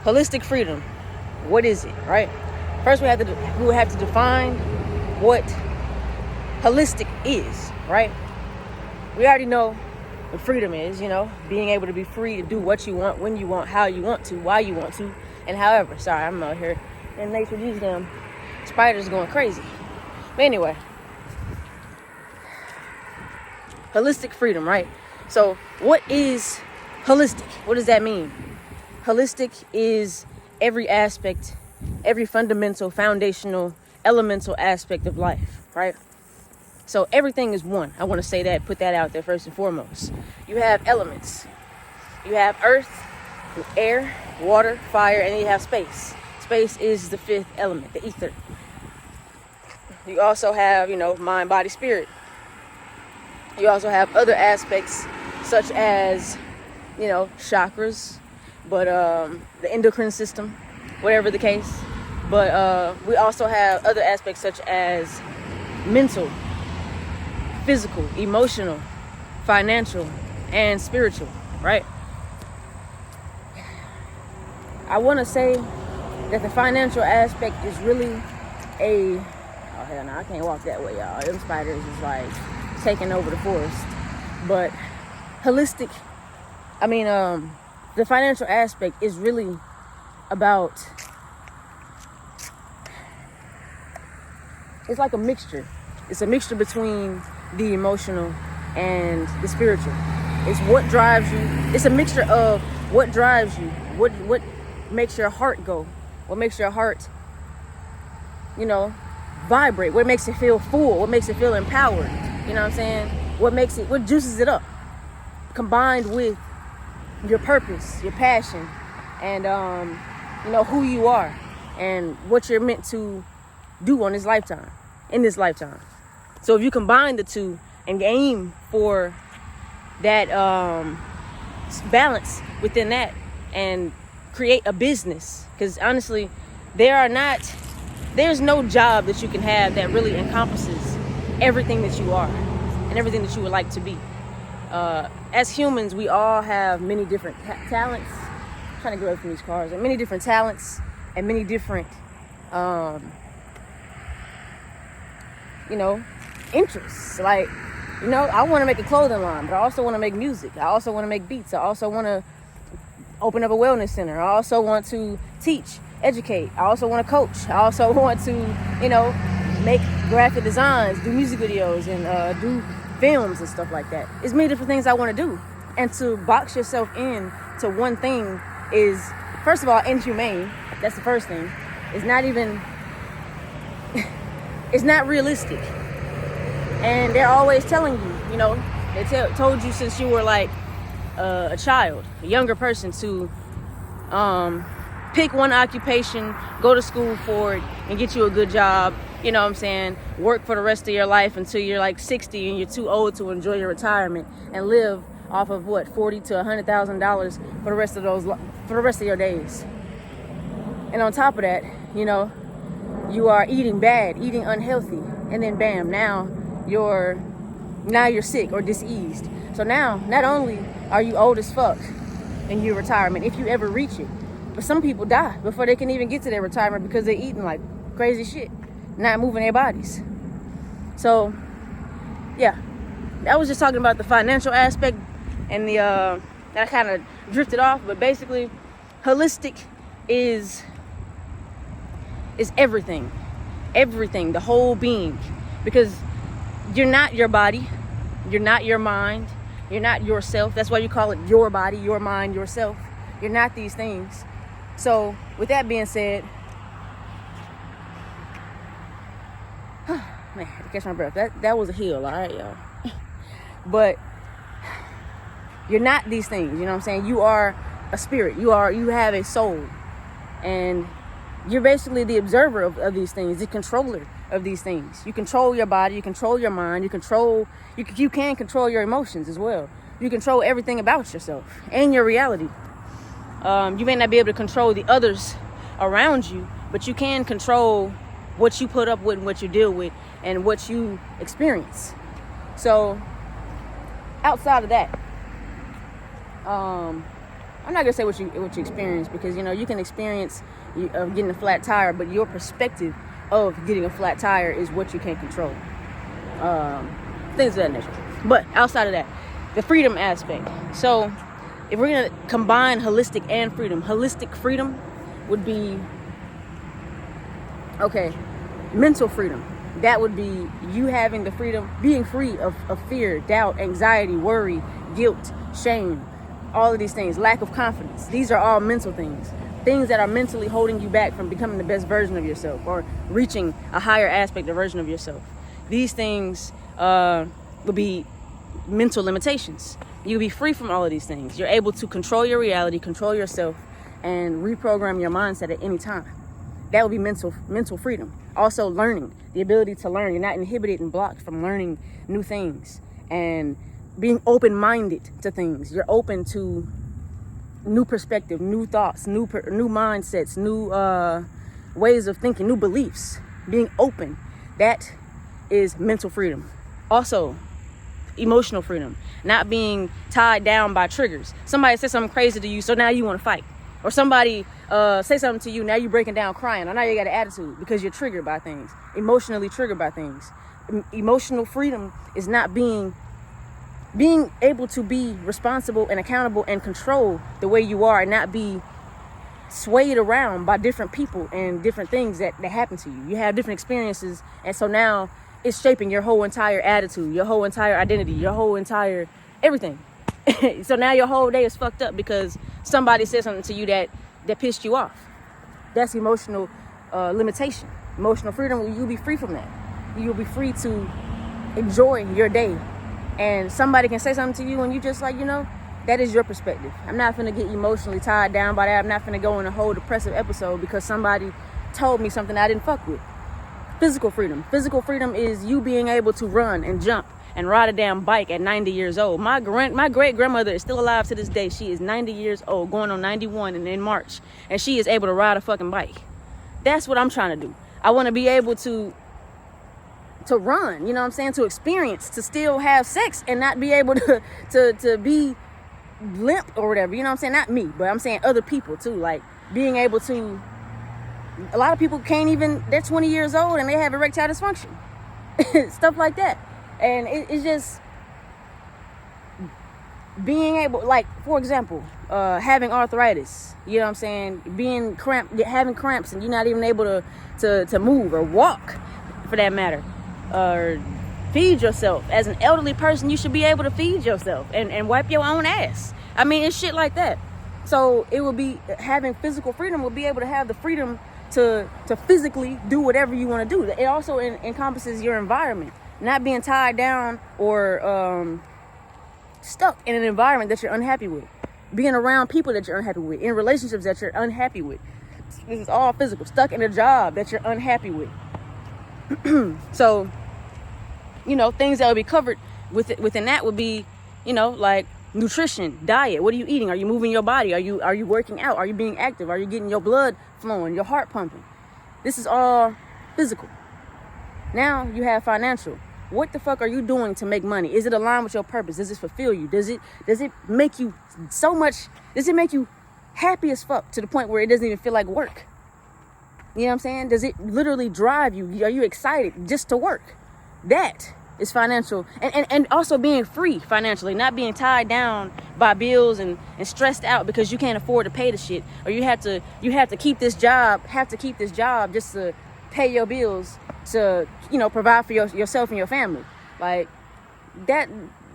holistic freedom. What is it, right? First, we would have to define what holistic is, right? We already know what freedom is, being able to be free to do what you want, when you want, how you want to, why you want to, and however. Sorry, I'm out here in nature. These damn spiders going crazy. But anyway, holistic freedom, right? So what is holistic? What does that mean? Holistic is every aspect, every fundamental, foundational, elemental aspect of life, right? So everything is one. I want to say that, put that out there first and foremost. You have elements. You have earth, air, water, fire, and then you have space. Space is the fifth element, the ether. You also have, mind, body, spirit. You also have other aspects such as, chakras, but the endocrine system, whatever the case. But we also have other aspects such as mental, physical, emotional, financial, and spiritual, right? I want to say that the financial aspect is really oh hell no, I can't walk that way, y'all. Them spiders is like taking over the forest. But holistic, the financial aspect is really about, it's like a mixture. It's a mixture between the emotional and the spiritual. It's what drives you. It's a mixture of what drives you, what makes your heart go, what makes your heart, vibrate, what makes it feel full, what makes it feel empowered. You know what I'm saying? What juices it up, combined with your purpose, your passion, and who you are and what you're meant to do in this lifetime. So if you combine the two and aim for that balance within that and create a business, because honestly, there's no job that you can have that really encompasses everything that you are and everything that you would like to be. As humans, we all have many different talents. I'm trying to get away from these cars. And many different talents and many different, interests. Like, I want to make a clothing line, but I also want to make music. I also want to make beats. I also want to open up a wellness center. I also want to teach, educate. I also want to coach. I also want to, make graphic designs, do music videos, and do films and stuff like that. There's many different things I want to do. And to box yourself in to one thing is, first of all, inhumane. That's the first thing. It's not even, it's not realistic. And they're always telling you, they told you since you were like a child, a younger person, to pick one occupation, go to school for it, and get you a good job. You know what I'm saying? Work for the rest of your life until you're like 60 and you're too old to enjoy your retirement and live off of $40,000 to $100,000 for the rest of your days. And on top of that, you are eating bad, eating unhealthy, and then bam, now you're sick or diseased. So now, not only are you old as fuck in your retirement, if you ever reach it, but some people die before they can even get to their retirement because they're eating like crazy shit, not moving their bodies. So, yeah, I was just talking about the financial aspect and that I kind of drifted off, but basically, holistic is everything, the whole being, because you're not your body, you're not your mind, you're not yourself. That's why you call it your body, your mind, yourself. You're not these things. So with that being said, man, I had to catch my breath. That was a hill, all right, y'all. But you're not these things, you know what I'm saying? You are a spirit. You have a soul. And you're basically the observer of these things, the controller of these things. You control your body, you control your mind, you can control your emotions as well. You control everything about yourself and your reality. You may not be able to control the others around you, but you can control what you put up with and what you deal with and what you experience. So outside of that, I I'm not gonna say what you experience, because you know you can experience of getting a flat tire, but your perspective of getting a flat tire is what you can't control. Things of that nature. But outside of that, the freedom aspect. So if we're gonna combine holistic and freedom, holistic freedom would be, okay, mental freedom. That would be you having the freedom, being free of fear, doubt, anxiety, worry, guilt, shame, all of these things, lack of confidence. These are all mental things. Things that are mentally holding you back from becoming the best version of yourself or reaching a higher aspect or version of yourself. These things would be mental limitations. You'll be free from all of these things. You're able to control your reality, control yourself, and reprogram your mindset at any time. That would be mental freedom. Also learning, the ability to learn. You're not inhibited and blocked from learning new things and being open-minded to things. You're open to new perspective, new thoughts, new mindsets, new ways of thinking, new beliefs. Being open. That is mental freedom. Also, emotional freedom. Not being tied down by triggers. Somebody says something crazy to you, so now you want to fight. Or somebody say something to you, now you're breaking down crying. Or now you got an attitude because you're triggered by things. Emotionally triggered by things. Emotional freedom is not being able to be responsible and accountable and control the way you are and not be swayed around by different people and different things that happen to you. You have different experiences, and so now it's shaping your whole entire attitude, your whole entire identity, your whole entire everything. So now your whole day is fucked up because somebody said something to you that pissed you off. That's emotional limitation. Emotional freedom, you'll be free from that. You'll be free to enjoy your day. And somebody can say something to you and you just like, you know, that is your perspective. I'm not finna get emotionally tied down by that. I'm not finna go in a whole depressive episode because somebody told me something I didn't fuck with. Physical freedom. Physical freedom is you being able to run and jump and ride a damn bike at 90 years old. My great grandmother is still alive to this day. She is 90 years old, going on 91 and in March. And she is able to ride a fucking bike. That's what I'm trying to do. I want to be able to run, you know what I'm saying? To experience, to still have sex and not be able to be limp or whatever. You know what I'm saying? Not me, but I'm saying other people too. Like being able to, a lot of people can't even, they're 20 years old and they have erectile dysfunction. Stuff like that. And it's just being able, like, for example, having arthritis, you know what I'm saying? Having cramps and you're not even able to move or walk for that matter. Or feed yourself. As an elderly person, you should be able to feed yourself and wipe your own ass. I mean, it's shit like that. So it would be, having physical freedom will be able to have the freedom to physically do whatever you want to do. It also encompasses your environment. Not being tied down or stuck in an environment that you're unhappy with. Being around people that you're unhappy with. In relationships that you're unhappy with. This is all physical. Stuck in a job that you're unhappy with. So, you know, things that would be covered within that would be, you know, like nutrition, diet. What are you eating? Are you moving your body? Are you working out? Are you being active? Are you getting your blood flowing, your heart pumping? This is all physical. Now you have financial. What the fuck are you doing to make money? Is it aligned with your purpose? Does it fulfill you? Does it make you so much? Does it make you happy as fuck to the point where it doesn't even feel like work? You know what I'm saying? Does it literally drive you? Are you excited just to work? That is financial. And also being free financially, not being tied down by bills and stressed out because you can't afford to pay the shit. Or you have to keep this job just to pay your bills, to, you know, provide for yourself and your family. Like that,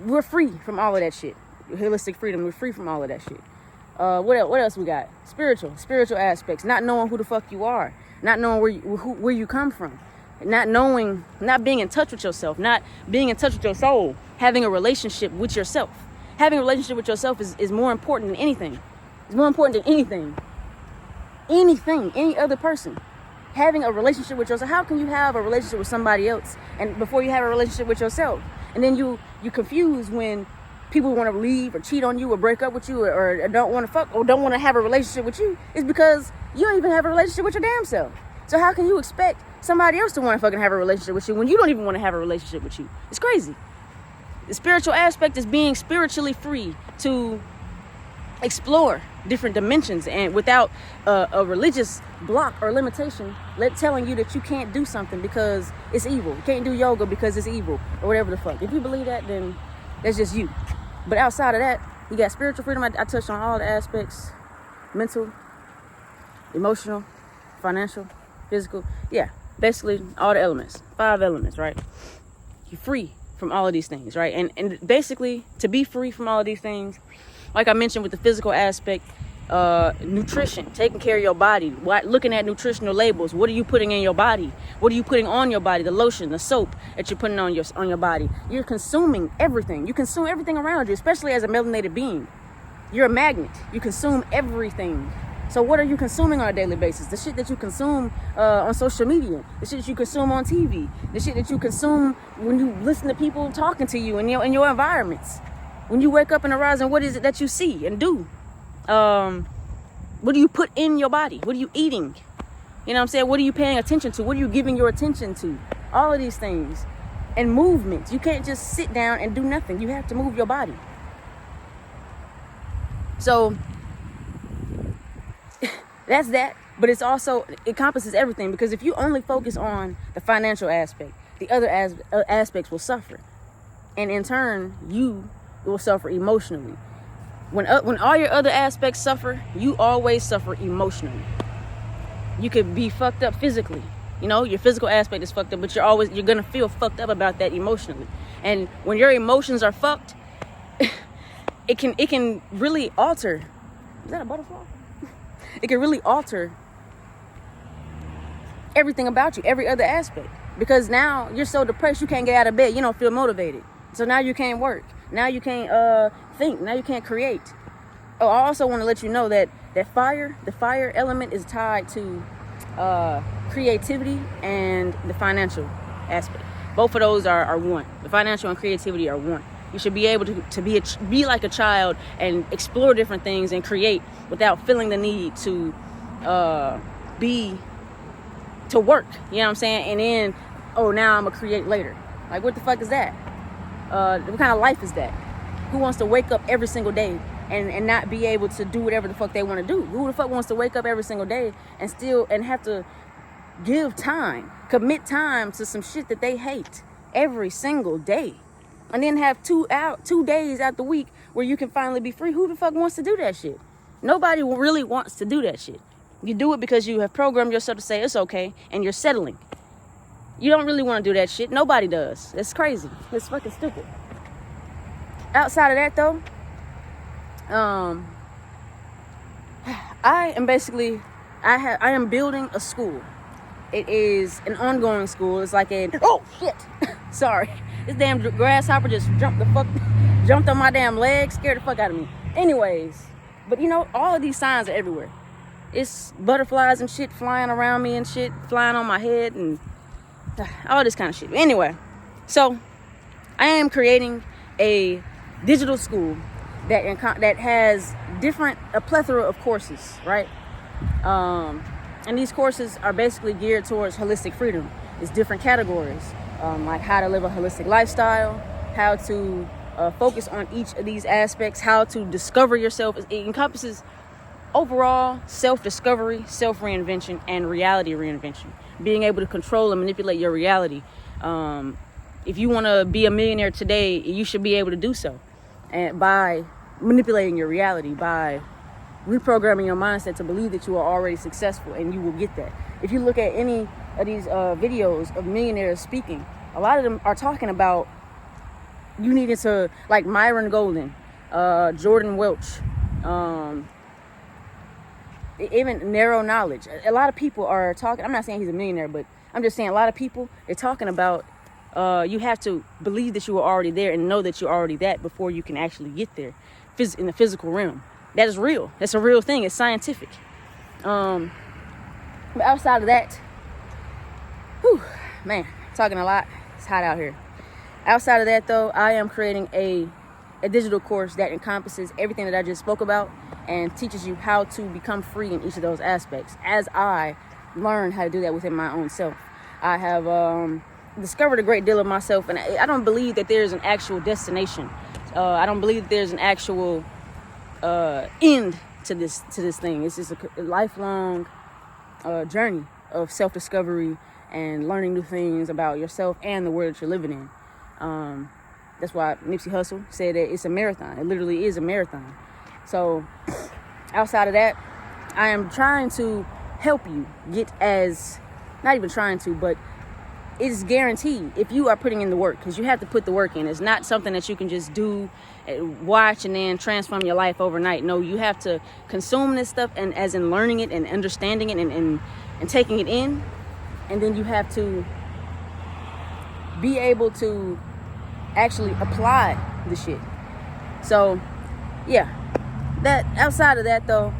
we're free from all of that shit. Holistic freedom, we're free from all of that shit. What else we got? Spiritual aspects. Not knowing who the fuck you are. Not knowing where you come from. Not being in touch with yourself. Not being in touch with your soul. Having a relationship with yourself. Having a relationship with yourself is more important than anything. It's more important than anything. Any other person. Having a relationship with yourself. How can you have a relationship with somebody else and before you have a relationship with yourself? And then you confused when people want to leave or cheat on you or break up with you or don't want to fuck or don't want to have a relationship with you. It's because you don't even have a relationship with your damn self. So how can you expect somebody else to want to fucking have a relationship with you when you don't even want to have a relationship with you? It's crazy. The spiritual aspect is being spiritually free to explore different dimensions, and without a religious block or limitation telling you that you can't do something because it's evil. You can't do yoga because it's evil, or whatever the fuck. If you believe that, then that's just you. But outside of that, you got spiritual freedom. I touched on all the aspects: mental, emotional, financial, physical. Yeah, basically all the elements. 5 elements, right? You're free from all of these things, right? And basically, to be free from all of these things, like I mentioned with the physical aspect, nutrition, taking care of your body, looking at nutritional labels. What are you putting in your body? What are you putting on your body? The lotion, the soap that you're putting on your body. You're consuming everything. You consume everything around you, especially as a melanated being. You're a magnet. You consume everything. So what are you consuming on a daily basis? The shit that you consume on social media, the shit that you consume on TV, the shit that you consume when you listen to people talking to you in your environments. When you wake up and arise, and what is it that you see and do? What do you put in your body? What are you eating? You know what I'm saying? What are you paying attention to? What are you giving your attention to? All of these things. And movement. You can't just sit down and do nothing. You have to move your body. So that's that. But it's also encompasses everything, because if you only focus on the financial aspect, the other aspects will suffer. And in turn, you will suffer emotionally. When all your other aspects suffer, you always suffer emotionally. You could be fucked up physically. You know, your physical aspect is fucked up, but you're gonna feel fucked up about that emotionally. And when your emotions are fucked, it can really alter. Is that a butterfly? It can really alter everything about you, every other aspect. Because now you're so depressed, you can't get out of bed. You don't feel motivated. So now you can't work. Now you can't think. Now you can't create. Oh, I also want to let you know that the fire element is tied to creativity and the financial aspect. Both of those are one. The financial and creativity are one. You should be able to be like a child and explore different things and create without feeling the need to work. You know what I'm saying? And then, oh, now I'm gonna create later. Like, what the fuck is that? What kind of life is that? Who wants to wake up every single day and not be able to do whatever the fuck they want to do? Who the fuck wants to wake up every single day and have to commit time to some shit that they hate every single day, and then have 2 days out the week where you can finally be free? Who the fuck wants to do that shit? Nobody really wants to do that shit. You do it because you have programmed yourself to say it's okay, and you're settling. You don't really want to do that shit. Nobody does. It's crazy. It's fucking stupid. Outside of that, though, I am building a school. It is an ongoing school. It's like oh shit, sorry. This damn grasshopper just jumped on my damn leg, scared the fuck out of me. Anyways, but you know, all of these signs are everywhere. It's butterflies and shit flying around me and shit flying on my head and all this kind of shit. Anyway, so I am creating a digital school that has a plethora of courses, right? And these courses are basically geared towards holistic freedom. It's different categories, like how to live a holistic lifestyle, how to focus on each of these aspects, how to discover yourself. It encompasses overall self-discovery, self-reinvention, and reality reinvention. Being able to control and manipulate your reality. If you want to be a millionaire today, you should be able to do so, and by manipulating your reality, by reprogramming your mindset to believe that you are already successful, and you will get that. If you look at any of these videos of millionaires speaking, a lot of them are talking about you needed to, like Myron Golden, Jordan Welch, even Narrow Knowledge. A lot of people are talking. I'm not saying he's a millionaire, but I'm just saying a lot of people, they're talking about you have to believe that you are already there and know that you're already that before you can actually get there in the physical realm. That is real. That's a real thing. It's scientific. But outside of that, man, talking a lot. It's hot out here. Outside of that, though, I am creating a digital course that encompasses everything that I just spoke about and teaches you how to become free in each of those aspects as I learn how to do that within my own self. I have discovered a great deal of myself, and I don't believe that there's an actual destination. I don't believe that there's an actual end to this thing. It's just a lifelong journey of self-discovery and learning new things about yourself and the world that you're living in. That's why Nipsey Hussle said that it's a marathon. It literally is a marathon. So outside of that, I am trying to help you get not even trying to, but it's guaranteed if you are putting in the work, because you have to put the work in. It's not something that you can just do, watch, and then transform your life overnight. No, you have to consume this stuff, and as in learning it and understanding it and taking it in, and then you have to be able to actually apply the shit. So yeah, that outside of that though,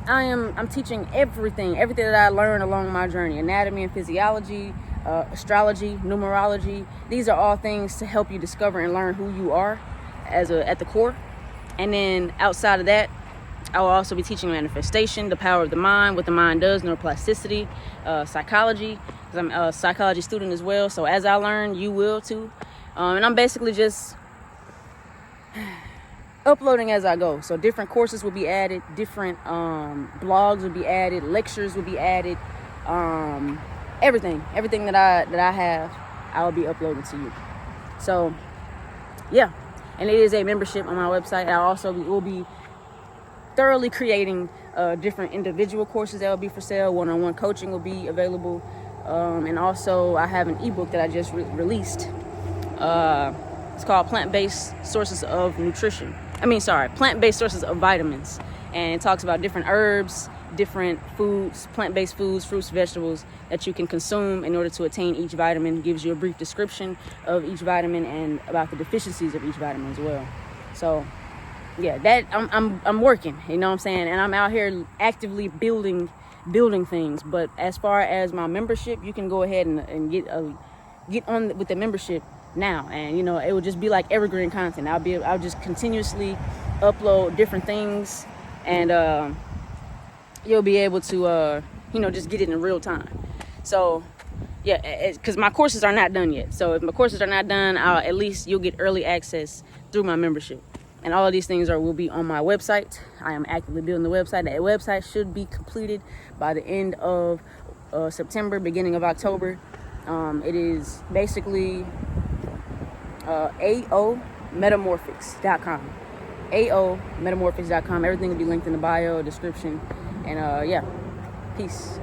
I'm teaching everything that I learned along my journey: anatomy and physiology, astrology, numerology. These are all things to help you discover and learn who you are at the core. And then outside of that, I will also be teaching manifestation, the power of the mind, what the mind does, neuroplasticity, psychology, because I'm a psychology student as well. So as I learn, you will too. And I'm basically just uploading as I go. So different courses will be added, different blogs will be added, lectures will be added, everything that I have, I will be uploading to you. So yeah, and it is a membership on my website. I also will be thoroughly creating different individual courses that will be for sale. One-on-one coaching will be available, and also I have an ebook that I just released. It's called Plant-Based Sources of Nutrition. Plant-based sources of vitamins. And it talks about different herbs, different foods, plant-based foods, fruits, vegetables that you can consume in order to attain each vitamin. It gives you a brief description of each vitamin and about the deficiencies of each vitamin as well. So yeah, that I'm working, you know what I'm saying? And I'm out here actively building things. But as far as my membership, you can go ahead and get on with the membership now, and it will just be like evergreen content. I'll just continuously upload different things, and you'll be able to just get it in real time. So yeah, because my courses are not done yet. So if my courses are not done, at least you'll get early access through my membership. And all of these things will be on my website. I am actively building the website. That website should be completed by the end of September, beginning of October. It is basically AOmetamorphics.com. AOmetamorphics.com. Everything will be linked in the bio, description. And yeah, peace.